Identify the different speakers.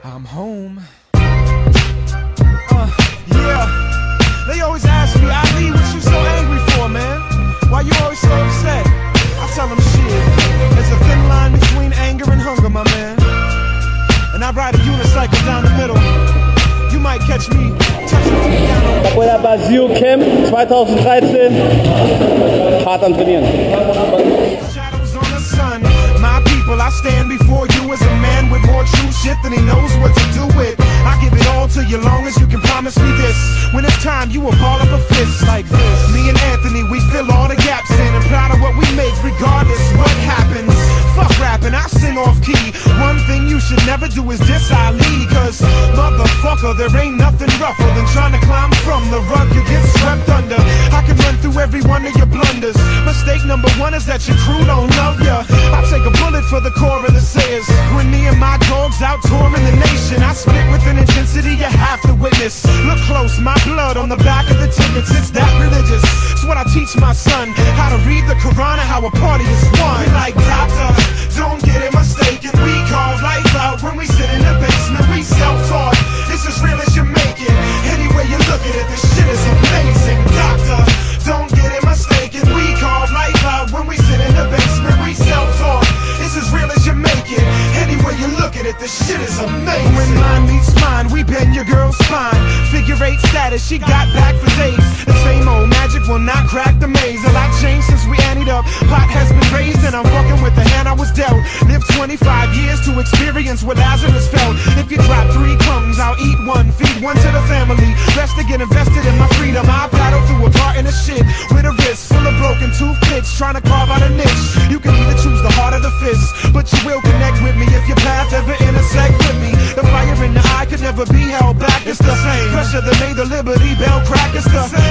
Speaker 1: I'm home. Yeah. They always ask me, Ali, what you so angry for, man? Why you always so upset? I tell them shit. There's a thin line between anger and hunger, my man. And I ride a unicycle down the middle. You might catch me touching the piano.
Speaker 2: Capoeira Brasil Camp 2013. Hart am Trainieren.
Speaker 1: Shadows on the sun. My people, I stand before you as a man with more true shit than he knows what to do with. I give it all to you long as you can promise me this. When it's time, you will ball up a fist like this. Me and Anthony, we fill all the gaps in and proud of what we make regardless what happens. Fuck rapping, I sing off key. One thing you should never do is diss Ali, cause motherfucker, there ain't nothing rougher than trying to climb from the rug you get swept under. I can run through every one of your blunders. Mistake number one is that your crew don't love ya. I take a bullet for the core of the sayers. When me and my dogs out touring the nation, I spit with an intensity you have to witness. Look close, my blood on the back of the tickets, it's that religious. It's what I teach my son, how to read the Quran and how a party is won. We like doctor, don't get it mistaken. We carve life out when we sit in the basement. We self-taught, it's as real as you make it. Any way you look at it, this shit is amazing. Doctor, don't get it mistaken. We carve life out when we sit in the basement. We self-taught, it's as real as you make it. Any way you look at it, this shit is amazing. When mine meets mine, we bend your girl's spine. Figure 8 status, she got back for days. The same old magic will not crack the maze. A lot changed since we anteed up. Pot has been raised and I'm fucking with the hand I was dealt. Lived 25 years to experience what Lazarus felt. If you drop 3 crumbs, I'll eat one, feed one to the family. Best to get invested in my freedom. I'll paddle through a garden of shit with a wrist full of broken toothpicks, trying to carve out a niche. You can either choose the heart or the fist, but you will connect with me if your path ever intersect with me. The fire in the eye could never be held back. It's the same pressure that made the Liberty Bell crack. It's the same